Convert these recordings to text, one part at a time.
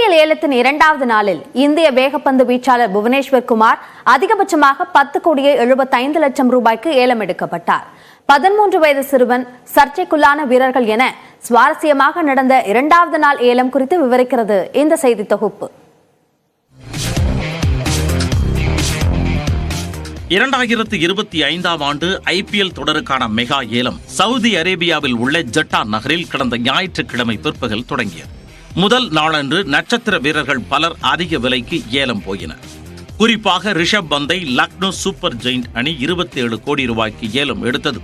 IPL ஏலத்தின் இரண்டாவது நாளில் இந்திய வேகப்பந்து வீச்சாளர் புவனேஸ்வர் குமார் அதிகபட்சமாக 10,75,00,000 ரூபாய்க்கு ஏலம் எடுக்கப்பட்டார். 13 வயது சிறுவன், சர்ச்சைக்குள்ளான வீரர்கள் என சுவாரஸ்யமாக நடந்த இரண்டாவது நாள் ஏலம் குறித்து விவரிக்கிறது இந்த செய்தி தொகுப்பு. 2025 ஆண்டு IPL தொடருக்கான மெகா ஏலம் சவுதி அரேபியாவில் உள்ள ஜட்டா நகரில் கடந்த ஞாயிற்றுக்கிழமை பிற்பகல் தொடங்கியது. முதல் நாளன்று நட்சத்திர வீரர்கள் பலர் அதிக விலைக்கு ஏலம் போயினர். குறிப்பாக ரிஷப் பந்தை லக்னோ சூப்பர் ஜெயிண்ட் அணி 27 கோடி ரூபாய்க்கு ஏலம் எடுத்தது.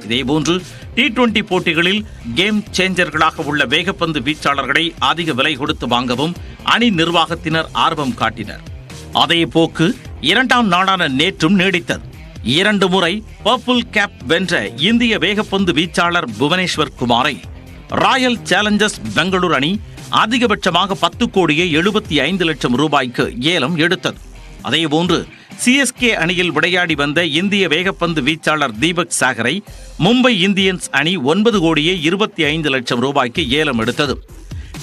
இதேபோன்று T20 போட்டிகளில் கேம் சேஞ்சர்களாக உள்ள வேகப்பந்து வீச்சாளர்களை அதிக விலை கொடுத்து வாங்கவும் அணி நிர்வாகத்தினர் ஆர்வம் காட்டினர். அதே போக்கு இரண்டாம் நாளான நேற்றும் நீடித்தது. 2 முறை பர்பிள் கேப் வென்ற இந்திய வேகப்பந்து வீச்சாளர் புவனேஸ்வர் குமாரை ராயல் சேலஞ்சர்ஸ் பெங்களூர் அணி அதிகபட்சமாக 10,75,00,000 ரூபாய்க்கு ஏலம் எடுத்தது. அதேபோன்று CSK அணியில் விளையாடி வந்த இந்திய வேகப்பந்து வீச்சாளர் தீபக் சாகரை மும்பை இந்தியன்ஸ் அணி 9,25,00,000 ரூபாய்க்கு ஏலம் எடுத்தது.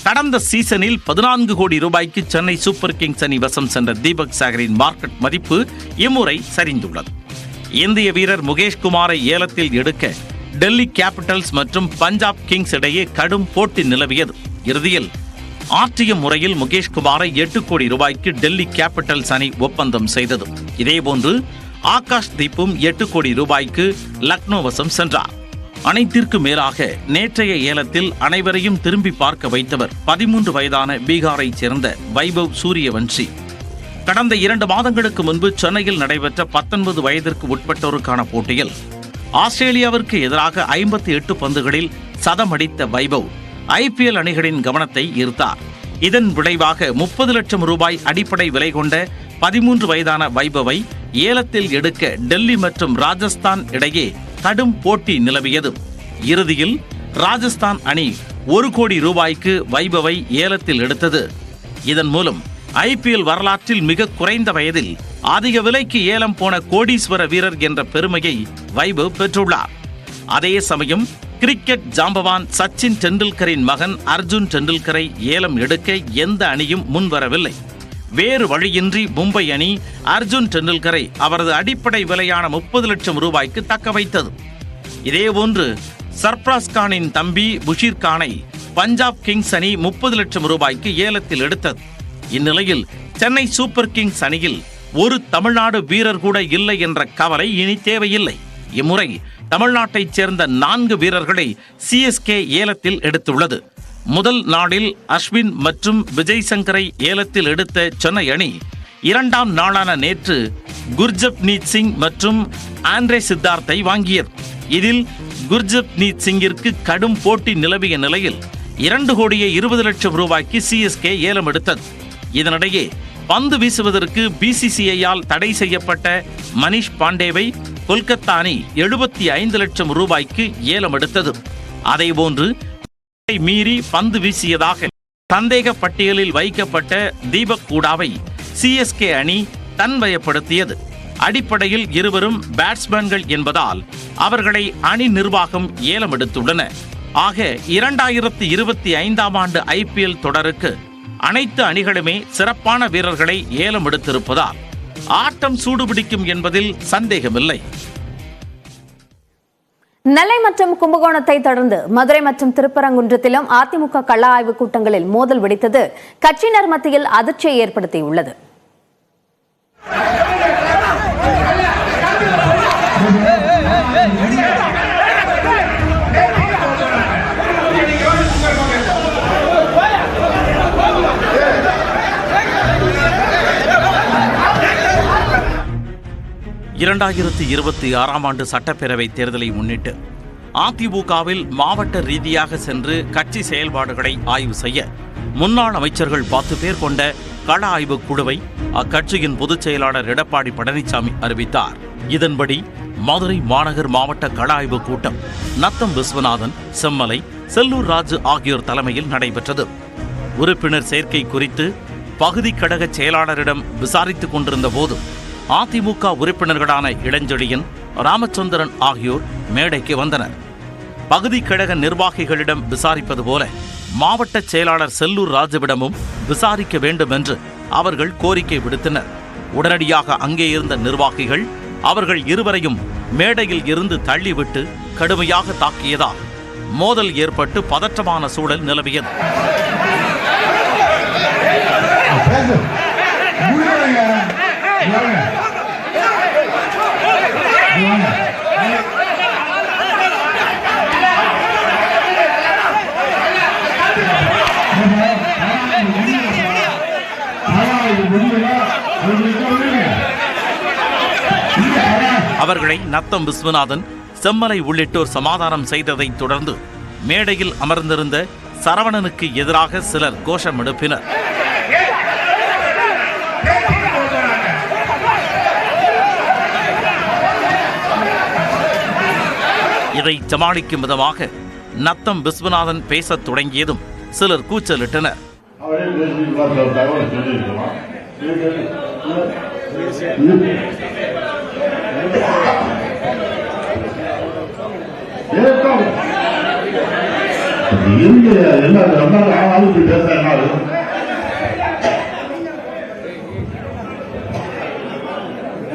கடந்த சீசனில் 14 கோடி ரூபாய்க்கு சென்னை சூப்பர் கிங்ஸ் அணி வசம் சென்ற தீபக் சாகரின் மார்க்கெட் மதிப்பு இம்முறை சரிந்துள்ளது. இந்திய வீரர் முகேஷ் குமாரை ஏலத்தில் எடுக்க டெல்லி கேபிட்டல்ஸ் மற்றும் பஞ்சாப் கிங்ஸ் இடையே கடும் போட்டி நிலவியது. இறுதியில் ஆற்றிய முறையில் முகேஷ் குமாரை 8 கோடி ரூபாய்க்கு டெல்லி கேபிட்டல்ஸ் அணி ஒப்பந்தம் செய்தது. இதேபோன்று ஆகாஷ் தீப்பும் 8 கோடி ரூபாய்க்கு லக்னோ வசம் சென்றார். அனைத்திற்கு மேலாக நேற்றைய ஏலத்தில் அனைவரையும் திரும்பி பார்க்க வைத்தவர் 13 வயதான பீகாரைச் சேர்ந்த வைபவ் சூரியவன்ஷி. கடந்த 2 மாதங்களுக்கு முன்பு சென்னையில் நடைபெற்ற 19 வயதிற்கு உட்பட்டோருக்கான போட்டியில் ஆஸ்திரேலியாவிற்கு எதிராக 58 பந்துகளில் சதமடித்த வைபவ் IPL அணிகளின் கவனத்தை ஈர்த்தார். இதன் விளைவாக 30 லட்சம் ரூபாய் அடிப்படை விலை கொண்ட 13 வயதான வைபவை ஏலத்தில் எடுக்க டெல்லி மற்றும் ராஜஸ்தான் இடையே கடும் போட்டி நிலவியது. இறுதியில் ராஜஸ்தான் அணி 1 கோடி ரூபாய்க்கு வைபவை ஏலத்தில் எடுத்தது. இதன் மூலம் IPL வரலாற்றில் மிக குறைந்த வயதில் அதிக விலைக்கு ஏலம் போன கோடீஸ்வர வீரர் என்ற பெருமையை வைபவ் பெற்றுள்ளார். அதே சமயம் கிரிக்கெட் ஜாம்பவான் சச்சின் டெண்டுல்கரின் மகன் அர்ஜுன் டெண்டுல்கரை ஏலம் எடுக்க எந்த அணியும் முன்வரவில்லை. வேறு வழியின்றி மும்பை அணி அர்ஜுன் டெண்டுல்கரை அவரது அடிப்படை விலையான 30 லட்சம் ரூபாய்க்கு தக்க வைத்தது. இதேபோன்று சர்ப்ராஸ் கானின் தம்பி புஷீர் கானை பஞ்சாப் கிங்ஸ் அணி 30 லட்சம் ரூபாய்க்கு ஏலத்தில் எடுத்தது. இந்நிலையில் சென்னை சூப்பர் கிங்ஸ் அணியில் ஒரு தமிழ்நாடு வீரர் கூட இல்லை என்ற கவலை இனி தேவையில்லை. இம்முறை தமிழ்நாட்டைச் சேர்ந்த 4 வீரர்களை CSK ஏலத்தில் எடுத்துள்ளது. முதல் நாளில் அஸ்வின் மற்றும் விஜய் சங்கரை ஏலத்தில் எடுத்த சென்னை அணி இரண்டாம் நாளான நேற்று குர்ஜப்னீத் சிங் மற்றும் ஆண்ட்ரே சித்தார்த்தை வாங்கியது. இதில் குர்ஜப்னீத் சிங்கிற்கு கடும் போட்டி நிலவிய நிலையில் 2,20,00,000 ரூபாய்க்கு CSK ஏலம் எடுத்தது. இதனிடையே பந்து வீசுவதற்கு BCCI-யால் தடை செய்யப்பட்ட மனிஷ் பாண்டேவை கொல்கத்தா அணி 75 லட்சம் ரூபாய்க்கு ஏலம் எடுத்தது. அதேபோன்று மீறி பந்து வீசியதாக சந்தேக பட்டியலில் வைக்கப்பட்ட தீபக் கூடாவை CSK அணி தன்வயப்படுத்தியது. அடிப்படையில் இருவரும் பேட்ஸ்மேன்கள் என்பதால் அவர்களை அணி நிர்வாகம் ஏலம் எடுத்துள்ளன. ஆக 2025 ஆண்டு IPL தொடருக்கு அனைத்து அணிகளுமே சிறப்பான வீரர்களை ஏலம் எடுத்திருப்பதால் ஆட்டம் சூடுபிடிக்கும் என்பதில் சந்தேகமில்லை. நெல்லை மற்றும் கும்பகோணத்தை தொடர்ந்து மதுரை மற்றும் திருப்பரங்குன்றத்திலும் அதிமுக கள ஆய்வு கூட்டங்களில் மோதல் வெடித்தது கட்சியினர் மத்தியில் அதிர்ச்சியை ஏற்படுத்தியுள்ளது. ஆண்டு சட்டப்பேரவை தேர்தலை முன்னிட்டு அதிமுகவில் மாவட்ட ரீதியாக சென்று கட்சி செயல்பாடுகளை ஆய்வு செய்ய முன்னாள் அமைச்சர்கள் 10 பேர் கொண்ட கள ஆய்வு குழுவை அக்கட்சியின் பொதுச் செயலாளர் எடப்பாடி பழனிசாமி அறிவித்தார். இதன்படி மதுரை மாநகர் மாவட்ட கள ஆய்வு கூட்டம் நத்தம் விஸ்வநாதன், செம்மலை, செல்லூர் ராஜு ஆகியோர் தலைமையில் நடைபெற்றது. உறுப்பினர் சேர்க்கை குறித்து பகுதி கழக செயலாளரிடம் விசாரித்துக் கொண்டிருந்த போது அதிமுக உறுப்பினர்களான இளஞ்செழியன், ராமச்சந்திரன் ஆகியோர் மேடைக்கு வந்தனர். பகுதி கழக நிர்வாகிகளிடம் விசாரிப்பது போல மாவட்ட செயலாளர் செல்லூர் ராஜுவிடமும் விசாரிக்க வேண்டும் என்று அவர்கள் கோரிக்கை விடுத்தனர். உடனடியாக அங்கே இருந்த நிர்வாகிகள் அவர்கள் இருவரையும் மேடையில் இருந்து தள்ளிவிட்டு கடுமையாக தாக்கியதால் மோதல் ஏற்பட்டு பதற்றமான சூழல் நிலவியது. அவர்களை நத்தம் விஸ்வநாதன், செம்மலை உள்ளிட்டோர் சமாதானம் செய்ததைத் தொடர்ந்து மேடையில் அமர்ந்திருந்த சரவணனுக்கு எதிராக சிலர் கோஷம் எழுப்பினர். இதை சமாளிக்கும் விதமாக நத்தம் விஸ்வநாதன் பேசத் தொடங்கியதும் சிலர் கூச்சலிட்டனர்.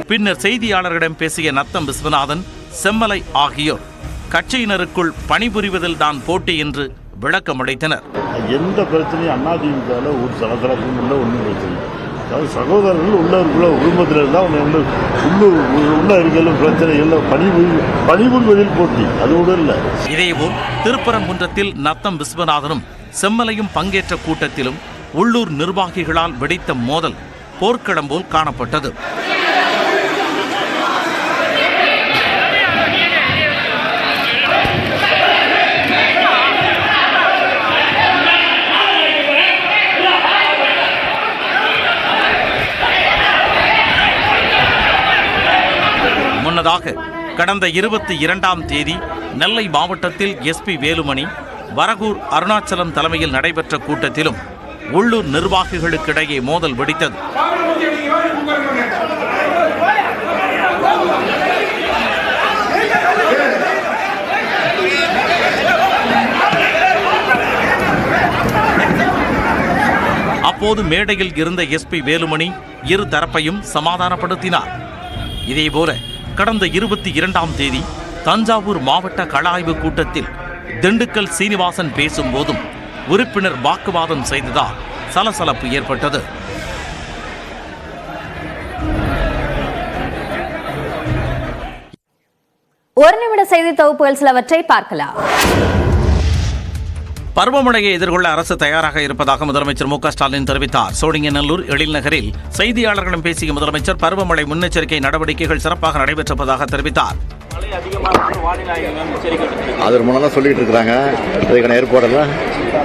பின்னர் செய்தியாளர்களிடம் பேசிய நத்தம் விஸ்வநாதன், செம்மலை ஆகியோர் கட்சியினருக்குள் பணிபுரிவதில் தான் போட்டி என்று விளக்கமளித்தனர். எந்த பிரச்சனையும் அதிமுக ஒரு சலசலப்பும் இல்லை, ஒன்றும் பிரச்சனை. அதாவது சகோதரர்கள் உள்ளவர்கள குடும்பத்தில் இருந்தால் உள்ள இருக்கிற பிரச்சனைகள் பணிபுரிவதில் போட்டி, அது கூட இல்லை. இதேபோல் திருப்பரங்குன்றத்தில் நத்தம் விஸ்வநாதனும் செம்மலையும் பங்கேற்ற கூட்டத்திலும் உள்ளூர் நிர்வாகிகளால் வெடித்த மோதல் போர்க்களம் போல் காணப்பட்டது. முன்னதாக கடந்த 22ஆம் தேதி நெல்லை மாவட்டத்தில் எஸ்பி வேலுமணி, வரகூர் அருணாச்சலம் தலைமையில் நடைபெற்ற கூட்டத்திலும் உள்ளூர் நிர்வாகிகளுக்கிடையே மோதல் வெடித்தது. அப்போது மேடையில் இருந்த எஸ்பி வேலுமணி இரு தரப்பையும் சமாதானப்படுத்தினார். இதேபோல கடந்த 22ஆம் தேதி தஞ்சாவூர் மாவட்ட கள ஆய்வு கூட்டத்தில் திண்டுக்கல் சீனிவாசன் பேசும்போதும் உறுப்பினர் வாக்குவாதம் செய்ததால் சலசலப்பு ஏற்பட்டது. ஒரு நிமிட செய்தி தொகுப்புகள் சிலவற்றை பார்க்கலாம். பருவமழையை எதிர்கொள்ள அரசு தயாராக இருப்பதாக முதலமைச்சர் மு க ஸ்டாலின் தெரிவித்தார். சோழிங்கநல்லூர் எழில்நகரில் செய்தியாளர்களிடம் பேசிய முதலமைச்சர் பருவமழை முன்னெச்சரிக்கை நடவடிக்கைகள் சிறப்பாக நடைபெற்றிருப்பதாக தெரிவித்தார். அது ரொம்ப நாளாக சொல்லிட்டு இருக்கிறாங்க. அதுக்கான ஏற்பாடெல்லாம்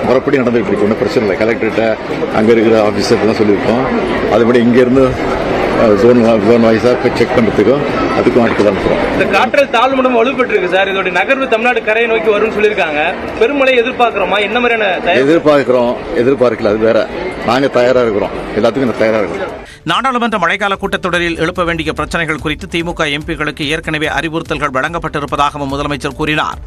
முறைப்படி நடந்துகிட்டு இருக்கு. ஒன்றும் பிரச்சனை இல்லை. கலெக்டர்கிட்ட அங்கே இருக்கிற ஆஃபீஸர்லாம் சொல்லியிருக்கோம். அதுபடி இங்கேருந்து ஜோன் வைஸாக செக் பண்ணுறதுக்கும் அதுக்கும் ஆட்கள் அனுப்புகிறோம். இந்த காற்றல் தாழ்வு மண்டலம் வலுப்பட்டு இருக்கு சார். இதோட நகர்வு தமிழ்நாடு கரையை நோக்கி வரும்னு சொல்லியிருக்காங்க. பெருமழை எதிர்பார்க்கிறோமா? என்ன மாதிரியான எதிர்பார்க்கல, அது வேற. நாங்கள் தயாராக இருக்கிறோம், எல்லாத்துக்கும் தயாராக இருக்கிறோம். நாடாளுமன்ற மழைக்கால கூட்டத்தொடரில் எழுப்ப வேண்டிய பிரச்சனைகள் குறித்து திமுக எம்பிக்களுக்கு ஏற்கனவே அறிவுறுத்தல்கள் வழங்கப்பட்டிருப்பதாகவும் முதலமைச்சர் கூறினார்.